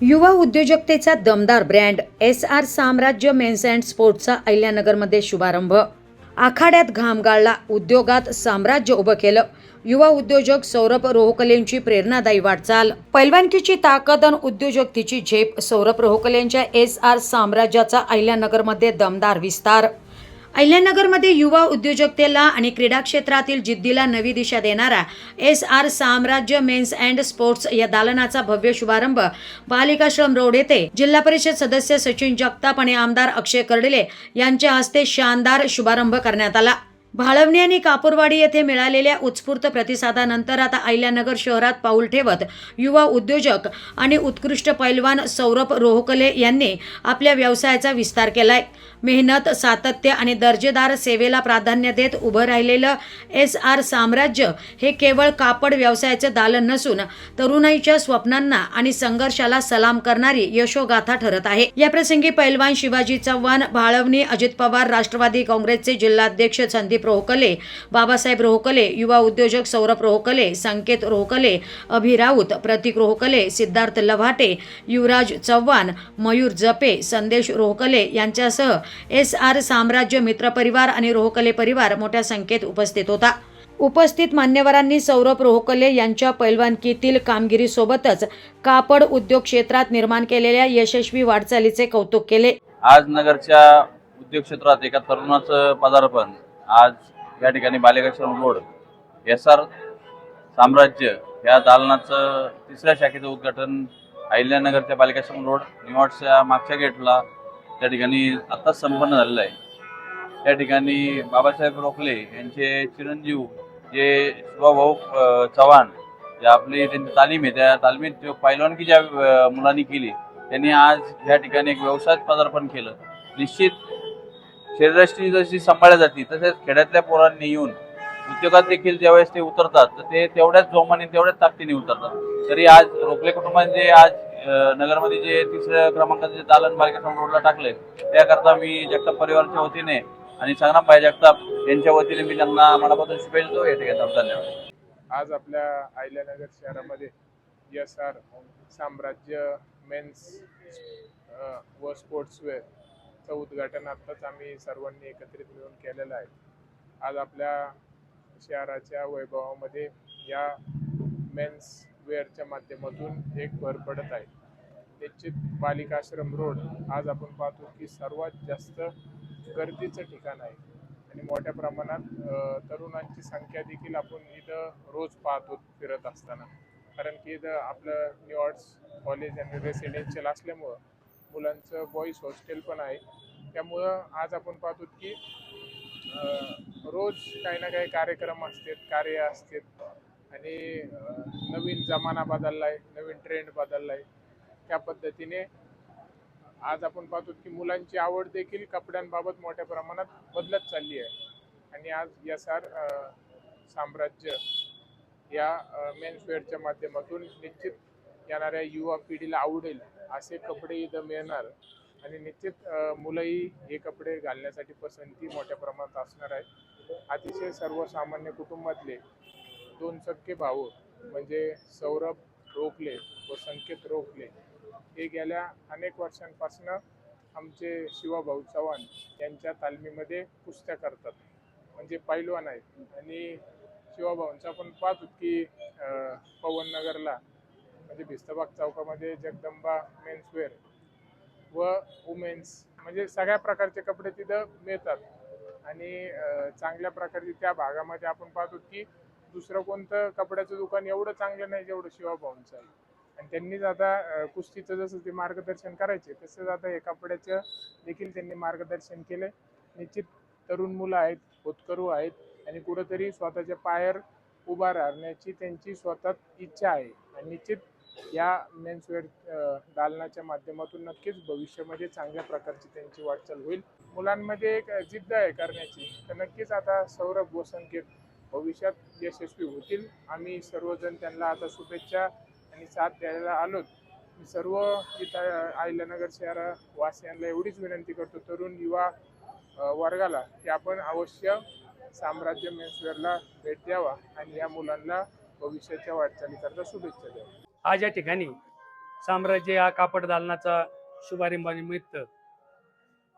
युवा उद्योजकतेचा दमदार ब्रँड SR साम्राज्य मेन्स अँड स्पोर्ट्सचा अहिल्यानगरमध्ये शुभारंभ। आखाड्यात घाम गाळला, उद्योगात साम्राज्य उभं केलं। युवा उद्योजक सौरभ रोहकलेंची प्रेरणादायी वाटचाल, पैलवानकीची ताकद आणि उद्योजकतेची झेप। सौरभ रोहकलेंच्या SR साम्राज्याचा अहिल्यानगरमध्ये दमदार विस्तार। अहिल्यानगरमध्ये युवा उद्योजकतेला आणि क्रीडा क्षेत्रातील जिद्दीला नवी दिशा देणारा SR साम्राज्य मेन्स अँड स्पोर्ट्स या दालनाचा भव्य शुभारंभ बालिकाश्रम रोड येथे जिल्हा परिषद सदस्य सचिन जगताप आणि आमदार अक्षय कर्डिले यांच्या हस्ते शानदार शुभारंभ करण्यात आला। भाळवणी आणि कापूरवाडी येथे मिळालेल्या उत्स्फूर्त प्रतिसादानंतर आता अहिल्यानगर शहरात पाऊल ठेवत युवा उद्योजक आणि उत्कृष्ट पैलवान सौरभ रोहकले यांनी आपल्या व्यवसायाचा विस्तार केलाय। मेहनत, सातत्य आणि दर्जेदार सेवेला प्राधान्य देत उभं राहिलेलं SR साम्राज्य हे केवळ कापड व्यवसायाचे दालन नसून तरुणाईच्या स्वप्नांना आणि संघर्षाला सलाम करणारी यशोगाथा ठरत आहे। या प्रसंगी पैलवान शिवाजी चव्हाण, भाळवणी अजित पवार, राष्ट्रवादी काँग्रेसचे जिल्हाध्यक्ष संदीप रोहकले, बाबासाहेब रोहकले, युवा उद्योजक सौरभ रोहकले, संकेत रोहकले, अभि राऊत, प्रतीक रोहकले, सिद्धार्थ लव्हाटे, युवराज चव्हाण, मयूर जपे, संदेश रोहकले यांच्यासह SR साम्राज्य मित्र परिवार आणि रोहकले परिवार मोठ्या संख्येत उपस्थित होता। उपस्थित मान्यवरांनी सौरभ रोहकले यांच्या पैलवानकीतील कामगिरीसोबतच कापड उद्योग क्षेत्रात निर्माण केलेल्या यशस्वी वाटचालीचे कौतुक केले। आज नगरच्या उद्योग क्षेत्रात एका तरुणाचं पदार्पण आज या ठिकाणी बालिकाश्रम रोड SR साम्राज्य या दालनाचं तिसऱ्या शाखेचं उद्घाटन अहिल्यानगरच्या बालिकाश्रम रोड निवाडच्या मागच्या गेटला त्या ठिकाणी आत्ताच संपन्न झालेलं आहे। त्या ठिकाणी बाबासाहेब रोखले यांचे चिरंजीव जे शिवाभाऊ चव्हाण जे आपली त्यांची तालीम आहे, त्या तालमीत जो पैलवानकी ज्या मुलांनी केली त्यांनी आज या ठिकाणी एक व्यवसायात पदार्पण केलं। निश्चित शरीरयष्टी जशी सांभाळल्या जाते तसेच खेड्यातल्या पोरांनी येऊन उद्योगात देखील ज्यावेळेस ते उतरतात तर ते तेवढ्याच जोमाने तेवढ्याच ताकदीने उतरतात। तरी आज रोखले कुटुंबाने जे आज नगरमध्ये जे तिसऱ्या क्रमांकाचे दालन बालिकाश्रम रोडला टाकले त्याकरता मी जगताप परिवाराच्या वतीने आणि संग्राम भाई जगताप यांच्या वतीने मी त्यांना मनापासून शुभेच्छा देतो। या ठिकाणी धन्यवाद। आज आपल्या अहिल्यानगर शहरामध्ये SR साम्राज्य मेन्स व स्पोर्ट्सवेअरचं उद्घाटन आत्ताच आम्ही सर्वांनी एकत्रित मिळून केलेलं आहे। आज आपल्या शहराच्या वैभवामध्ये या मेन्स वेअरच्या माध्यमातून एक भर पडत आहे। निश्चित बालिकाश्रम रोड आज आपण पाहतो की सर्वात जास्त गर्दीचं ठिकाण आहे आणि मोठ्या प्रमाणात तरुणांची संख्या देखील आपण इथं रोज पाहतो फिरत असताना, कारण की इथं आपलं निवाड्स कॉलेज आणि रेसिडेन्शियल असल्यामुळं मुलांचं बॉईज हॉस्टेल पण आहे। त्यामुळं आज आपण पाहतो की रोज काही ना काही कार्यक्रम असतात, कार्य असतात आणि नवीन जमाना बदलला आहे, नवीन ट्रेंड बदलला आहे। त्या पद्धतीने आज आपण पाहतो की मुलांची आवड देखील कपड्यांबाबत मोठ्या प्रमाणात बदलत चालली आहे आणि आज SR साम्राज्य या मेन्सवेअरच्या माध्यमातून निश्चित येणाऱ्या युवा पिढीला आवडेल असे कपडे इथं मिळणार आणि निश्चित मुलंही हे कपडे घालण्यासाठी पसंती मोठ्या प्रमाणात असणार आहे। अतिशय सर्वसामान्य कुटुंबातले दोन सख्खे भाऊ म्हणजे सौरभ रोखले व संकेत रोखले हे गेल्या अनेक वर्षांपासून आमचे शिवाभाऊ चव्हाण यांच्या तालमीमध्ये कुस्त्या करतात, म्हणजे पैलवान आहेत। आणि शिवाभाऊंचा आपण पाहतो की पवननगरला म्हणजे भिस्तबाग चौकामध्ये जगदंबा मेन्सवेअर व वुमेन्स म्हणजे सगळ्या प्रकारचे कपडे तिथं मिळतात आणि चांगल्या प्रकारचे त्या भागामध्ये आपण पाहतो की दुसरं कोणतं कपड्याचं दुकान एवढं चांगलं नाही जेवढं शिवाभाऊंचं आहे। आणि त्यांनीच आता कुस्तीचं जसं ते मार्गदर्शन करायचे तसंच आता हे कपड्याचं देखील त्यांनी मार्गदर्शन केलं। निश्चित तरुण मुलं आहेत, होतकरू आहेत आणि कुठंतरी स्वतःच्या पायावर उभा राहण्याची त्यांची स्वतः इच्छा आहे आणि निश्चित या मेन्सवेअर दालनाच्या माध्यमातून नक्कीच भविष्यामध्ये चांगल्या प्रकारची त्यांची वाटचाल होईल। मुलांमध्ये एक जिद्द आहे करण्याची, तर नक्कीच आता सौरभ व संकेत भविष्यात यशस्वी होतील। आम्ही सर्वजण त्यांना आता शुभेच्छा आणि साथ द्यायला आलोत। मी सर्व इथं अहिल्यानगर शहरवासियांना एवढीच विनंती करतो, तरुण युवा वर्गाला, की आपण अवश्य साम्राज्य मेन्सवेअरला भेट द्यावा आणि या मुलांना भविष्याच्या वाटचालीकरता शुभेच्छा द्यावा। आज या ठिकाणी साम्राज्य या कापड दालनाचा शुभारंभानिमित्त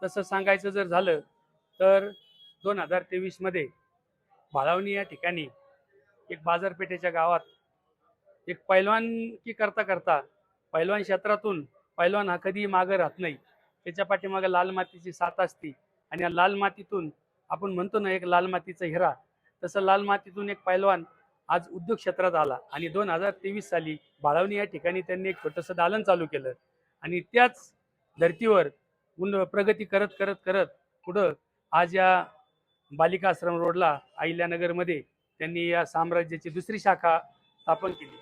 तसं सांगायचं जर झालं तर 2023 मध्ये भाळवणी या ठिकाणी एक बाजारपेठेच्या गावात एक पैलवानकी करता करता पैलवान क्षेत्रातून पैलवान हा कधीही मागं राहत नाही. त्याच्या पाठीमागं लाल मातीची साथ असती आणि या लाल मातीतून आपण म्हणतो ना एक लाल मातीचा हिरा, तसं लाल मातीतून एक पैलवान आज उद्योग क्षेत्रात आला आणि 2023 साली भाळवणी या ठिकाणी त्यांनी एक छोटंसं दालन चालू केलं आणि त्याच धर्तीवर प्रगती करत करत करत पुढं आज या बालिका आश्रम रोडला अहिल्यानगरमध्ये त्यांनी या साम्राज्याची दुसरी शाखा स्थापन केली.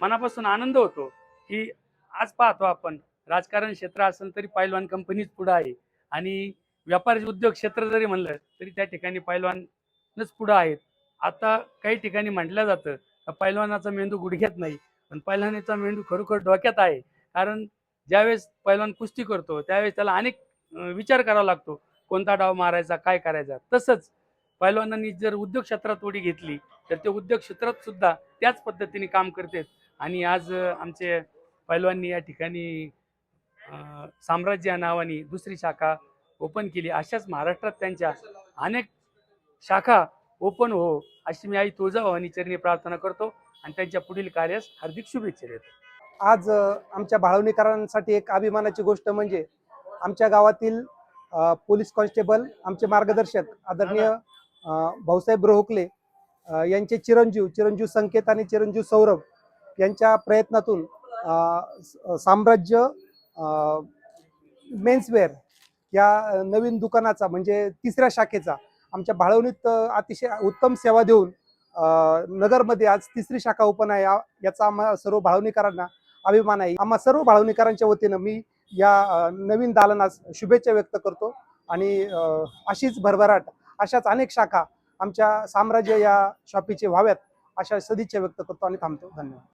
मनापासून आनंद होतो की आज पाहतो आपण राजकारण क्षेत्र असेल तरी पैलवान कंपनीच पुढं आहे आणि व्यापार उद्योग क्षेत्र जरी म्हणलं तरी त्या ठिकाणी पैलवानच पुढं आहेत. आता काही ठिकाणी म्हटलं जातं पैलवानाचा मेंदू गुडघ्यात नाही, पण पैलवानाचा मेंदू खरोखर डोक्यात आहे. कारण ज्यावेळेस पैलवान कुस्ती करतो त्यावेळेस त्याला अनेक विचार करावा लागतो, कोणता डाव मारायचा, काय करायचा. तसंच पैलवानांनी जर उद्योग क्षेत्रात उडी घेतली तर ते उद्योग क्षेत्रात सुद्धा त्याच पद्धतीने काम करतात आणि आज आमचे पैलवाननी या ठिकाणी साम्राज्य या नावाने दुसरी शाखा ओपन केली. अशाच महाराष्ट्रात त्यांच्या अनेक शाखा ओपन हो अशी मी आई तुळजाभवानी चरणी प्रार्थना करतो आणि त्यांच्या पुढील कार्यास हार्दिक शुभेच्छा देतो. आज आमच्या भाळवणीकरांसाठी एक अभिमानाची गोष्ट म्हणजे आमच्या गावातील पोलीस कॉन्स्टेबल आमचे मार्गदर्शक आदरणीय भाऊसाहेब रोहकले यांचे चिरंजीव संकेत आणि चिरंजीव सौरभ यांच्या प्रयत्नातून साम्राज्य मेन्सवेअर या नवीन दुकानाचा म्हणजे तिसऱ्या शाखेचा आमच्या भाळवणीत अतिशय उत्तम सेवा देऊन नगरमध्ये आज तिसरी शाखा ओपन आहे. याचा आम्हा सर्व भाळवणीकरांना अभिमान आहे. आम्हा सर्व भाळवणीकरांच्या वतीनं मी या नवीन दालनास शुभेच्छा व्यक्त करतो आणि अशीच भरभराट अशाच अनेक शाखा आमच्या साम्राज्य या शॉपीचे व्हाव्यात अशा सदिच्छा व्यक्त करतो आणि थांबतो. धन्यवाद.